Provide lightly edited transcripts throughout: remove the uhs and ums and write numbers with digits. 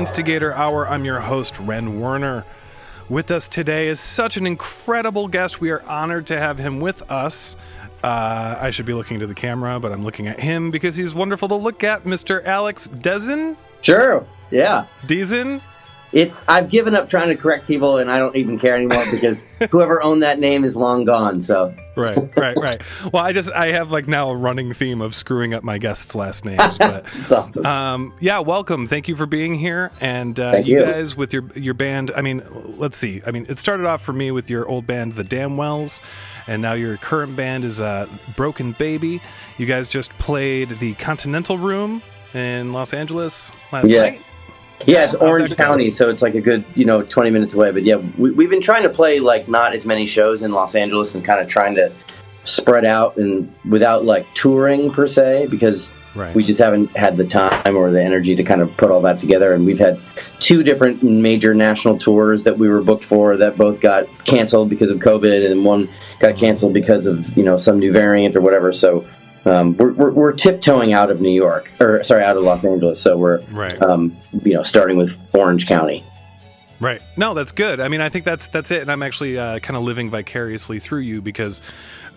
Instigator Hour. I'm your host, Ren Werner. With us today is such an incredible guest. We are honored to have him with us. I should be looking to the camera, but I'm looking at him because he's wonderful to look at. Mr. Alex Dezen? Sure, yeah. Dezen? I've given up trying to correct people, and I don't even care anymore because whoever owned that name is long gone, so. Right. Well, I have like now a running theme of screwing up my guests' last names. But awesome. Yeah, welcome. Thank you for being here. And Thank you you guys with your band, let's see. It started off for me with your old band, The Damnwells, and now your current band is Broken Baby. You guys just played the Continental Room in Los Angeles last night. Yeah, it's Orange County, so it's like a good, 20 minutes away. But yeah, we've been trying to play like not as many shows in Los Angeles and kind of trying to spread out and without like touring per se, because we just haven't had the time or the energy to kind of put all that together. And we've had 2 different major national tours that we were booked for that both got canceled because of COVID, and one got canceled because of, some new variant or whatever. So we're tiptoeing out of out of Los Angeles. So we're, starting with Orange County. Right. No, that's good. I think that's it. And I'm actually kind of living vicariously through you because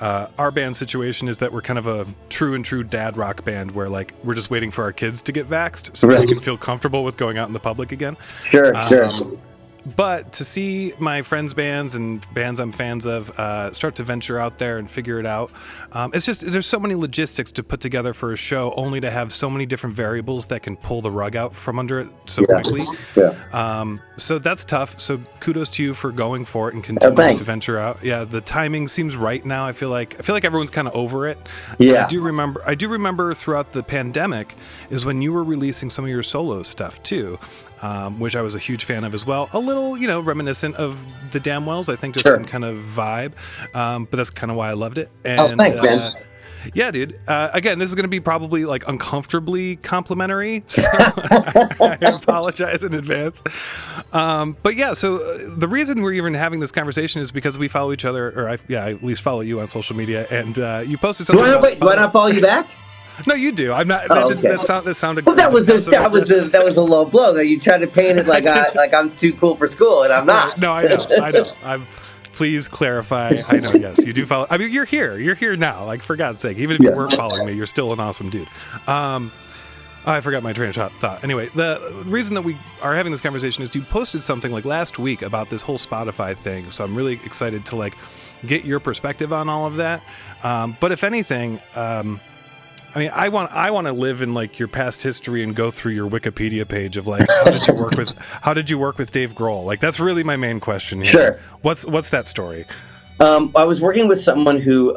our band situation is that we're kind of a true dad rock band where like we're just waiting for our kids to get vaxxed so that we can feel comfortable with going out in the public again. Sure. But to see my friends' bands and bands I'm fans of start to venture out there and figure it out, it's just there's so many logistics to put together for a show, only to have so many different variables that can pull the rug out from under it so quickly. Yeah. So that's tough. So kudos to you for going for it and continuing to venture out. Yeah, the timing seems right now. I feel like everyone's kind of over it. Yeah. I do remember throughout the pandemic is when you were releasing some of your solo stuff too. Which I was a huge fan of as well. A little, reminiscent of the Damnwells, I think, just some kind of vibe. But that's kind of why I loved it. And, thanks, man. Yeah, dude. Again, this is going to be probably like uncomfortably complimentary, so I apologize in advance. But yeah, so the reason we're even having this conversation is because we follow each other, or I at least follow you on social media, and you posted something. Do I not follow you back? No, you do. I'm not. Okay. That sounded. Well, that was a low blow. Though you tried to paint it like I'm too cool for school, and I'm not. No, I know. Please clarify. I know. Yes, you do follow. You're here. You're here now. Like, for God's sake, even if you weren't following me, you're still an awesome dude. I forgot my train of thought. Anyway, the reason that we are having this conversation is you posted something like last week about this whole Spotify thing. So I'm really excited to like get your perspective on all of that. But if anything. I want to live in like your past history and go through your Wikipedia page of like how did you work with Dave Grohl? Like that's really my main question here. Sure. What's that story? I was working with someone who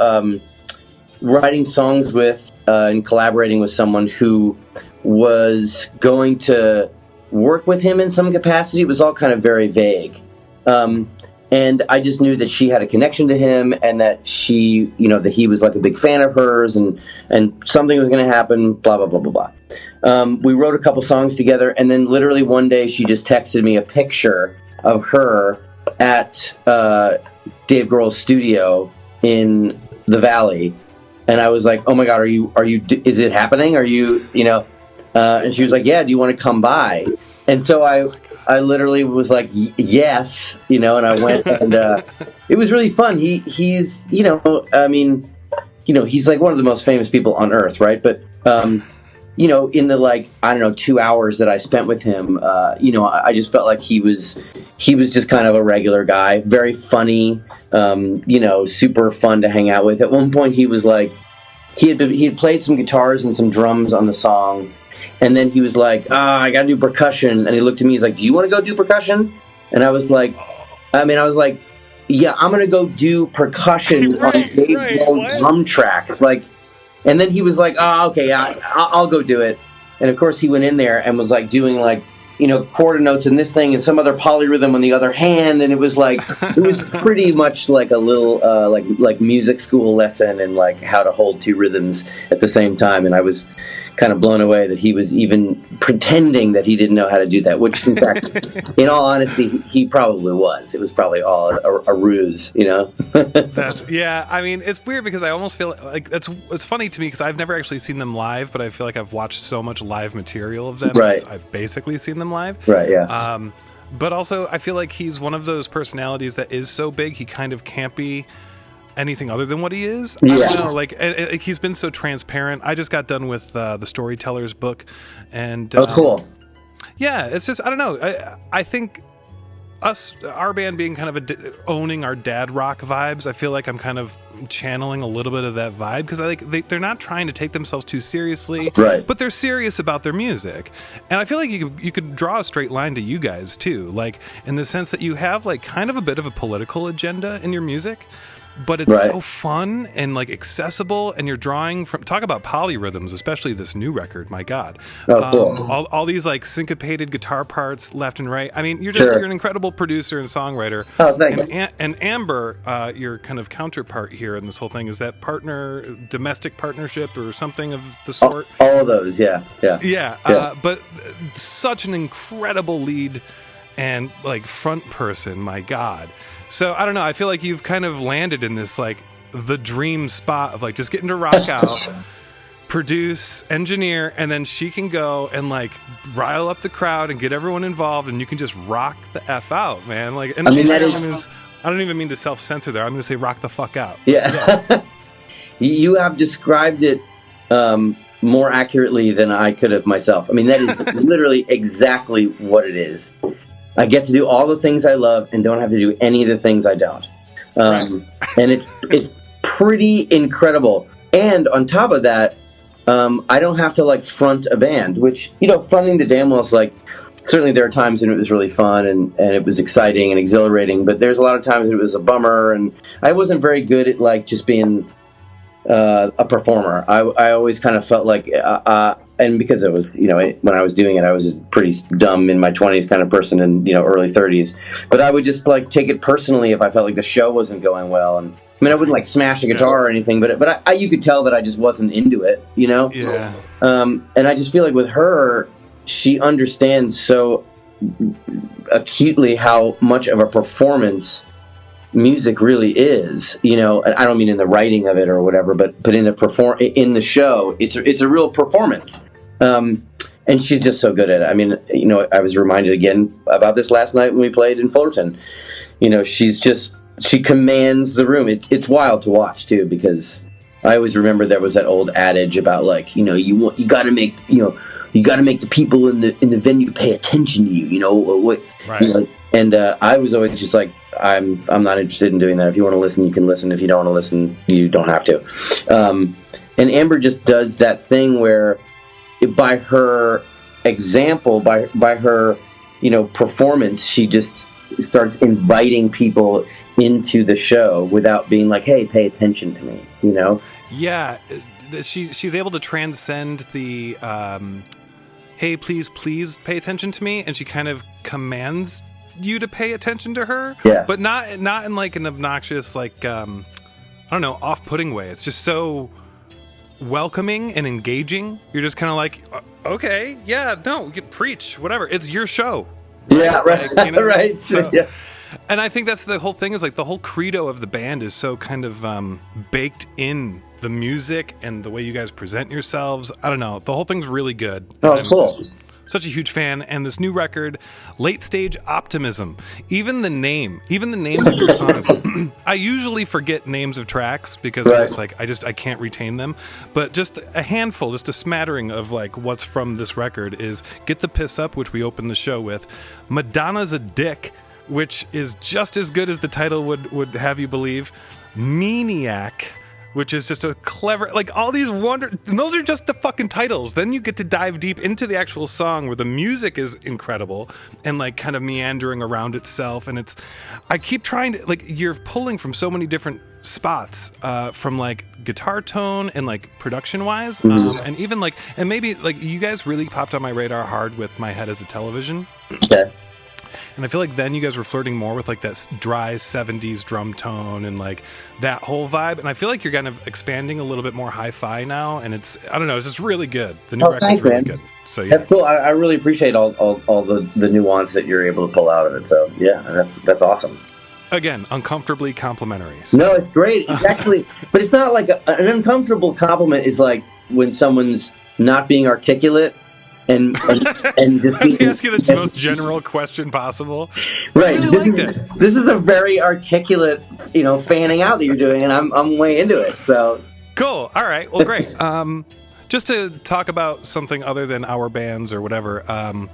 writing songs with and collaborating with someone who was going to work with him in some capacity. It was all kind of very vague. And I just knew that she had a connection to him and that she, that he was like a big fan of hers and something was going to happen, blah, blah, blah, blah, blah. We wrote a couple songs together, and then literally one day she just texted me a picture of her at Dave Grohl's studio in the Valley. And I was like, oh my God, is it happening? Are you, and she was like, yeah, do you want to come by? And so I literally was like, yes, and I went, and it was really fun. He's, he's like one of the most famous people on earth, right? But, in the 2 hours that I spent with him, I just felt like he was just kind of a regular guy, very funny, super fun to hang out with. At one point, he was like, he had played some guitars and some drums on the song. And then he was like, I got to do percussion. And he looked at me, he's like, do you want to go do percussion? And I was like, yeah, I'm going to go do percussion on Dave Grohl's drum track. Like, and then he was like, okay, yeah, I'll go do it. And of course he went in there and was like doing like, quarter notes in this thing and some other polyrhythm on the other hand. And it was like, it was pretty much like a little, like music school lesson and like how to hold 2 rhythms at the same time. And I was kind of blown away that he was even pretending that he didn't know how to do that, which in fact, in all honesty, he probably was. It was probably all a ruse, you know? I mean, it's weird because I almost feel like it's funny to me because I've never actually seen them live, but I feel like I've watched so much live material of them. Right. I've basically seen them live. Right, yeah. But also I feel like he's one of those personalities that is so big he kind of can't be anything other than what he is. I don't know, like he's been so transparent. I just got done with the Storyteller's book, and cool. Yeah, it's just I don't know. I think our band being kind of owning our dad rock vibes, I feel like I'm kind of channeling a little bit of that vibe because they're not trying to take themselves too seriously, right? But they're serious about their music, and I feel like you could draw a straight line to you guys too, like in the sense that you have like kind of a bit of a political agenda in your music. But it's so fun and like accessible, and you're drawing from talk about polyrhythms, especially this new record. My God, cool. all these like syncopated guitar parts left and right. I mean, you're an incredible producer and songwriter. Oh, thanks. And Amber, your kind of counterpart here in this whole thing, is that domestic partnership or something of the sort. All of those, yeah. But such an incredible lead and like front person. My God. So, I don't know, I feel like you've kind of landed in this, like, the dream spot of, like, just getting to rock out, produce, engineer, and then she can go and, like, rile up the crowd and get everyone involved, and you can just rock the F out, man. Like, and I mean, I don't even mean to self-censor there. I'm going to say rock the fuck out. Yeah. You have described it more accurately than I could have myself. I mean, that is literally exactly what it is. I get to do all the things I love and don't have to do any of the things I don't. And it's pretty incredible. And on top of that, I don't have to like front a band, which, you know, fronting the Damwell's like, certainly there are times when it was really fun and it was exciting and exhilarating, but there's a lot of times it was a bummer, and I wasn't very good at like just being a performer. I always kind of felt like, and because it was, you know, when I was doing it, I was a pretty dumb in my 20s kind of person and, you know, early 30s. But I would just like take it personally if I felt like the show wasn't going well. And I mean, I wouldn't like smash a guitar or anything, but I you could tell that I just wasn't into it, you know? Yeah. And I just feel like with her, she understands so acutely how much of a performance music really is, you know. I don't mean in the writing of it or whatever, but in the show, it's a real performance. And she's just so good at it. I mean, you know, I was reminded again about this last night when we played in Fullerton. You know, she commands the room. It's wild to watch too, because I always remember there was that old adage about like, you know, you got to make the people in the venue pay attention to you, you know, what, right. You know, and I was always just like, I'm not interested in doing that. If you want to listen, you can listen. If you don't want to listen, you don't have to. And Amber just does that thing where, by her example, by her, you know, performance, she just starts inviting people into the show without being like, hey, pay attention to me, you know? Yeah, she's able to transcend the, hey, please pay attention to me, and she kind of commands you to pay attention to her, but not in like an obnoxious, like, I don't know, off-putting way. It's just so welcoming and engaging. You're just kind of like, okay, yeah, no, you can preach, whatever. It's your show. Right? Yeah, right. Like, you know? Right. So, yeah. And I think that's the whole thing, is like the whole credo of the band is so kind of baked in the music and the way you guys present yourselves. I don't know. The whole thing's really good. Oh, cool. Such a huge fan. And this new record, Late Stage Optimism, even the names of your songs. I usually forget names of tracks because I can't retain them. But just a handful, just a smattering of like what's from this record is Get the Piss Up, which we opened the show with, Madonna's a Dick, which is just as good as the title would have you believe, Maniac, which is just a clever, like all these and those are just the fucking titles. Then you get to dive deep into the actual song where the music is incredible and like kind of meandering around itself. And I keep trying to, like, you're pulling from so many different spots, from like guitar tone and like production wise, and even like, and maybe like you guys really popped on my radar hard with My Head as a Television. Okay. And I feel like then you guys were flirting more with like that dry 70s drum tone and like that whole vibe. And I feel like you're kind of expanding a little bit more hi-fi now. And it's, I don't know, it's just really good. The new record's really good. So yeah. That's cool. I really appreciate all the nuance that you're able to pull out of it. So yeah, that's awesome. Again, uncomfortably complimentary. So. No, it's great. It's actually, but it's not like an uncomfortable compliment is like when someone's not being articulate and just Let me ask you the most general question possible. Right. This is a very articulate, fanning out that you're doing, and I'm way into it. So cool. All right. Well, great. Just to talk about something other than our bands or whatever.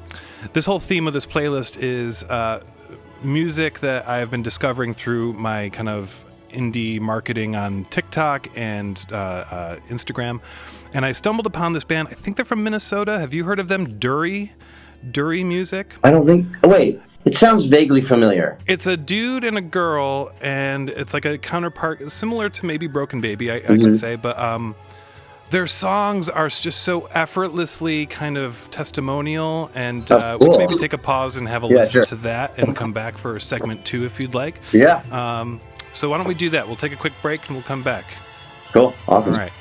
This whole theme of this playlist is music that I've been discovering through my kind of indie marketing on TikTok and Instagram. And I stumbled upon this band. I think they're from Minnesota. Have you heard of them? Dury Music? I don't think... Wait, it sounds vaguely familiar. It's a dude and a girl, and it's like a counterpart, similar to maybe Broken Baby, I could say. But their songs are just so effortlessly kind of testimonial, and cool. we can maybe take a pause and have a listen to that and come back for segment 2 if you'd like. Yeah. So why don't we do that? We'll take a quick break and we'll come back. Cool. Awesome. All right.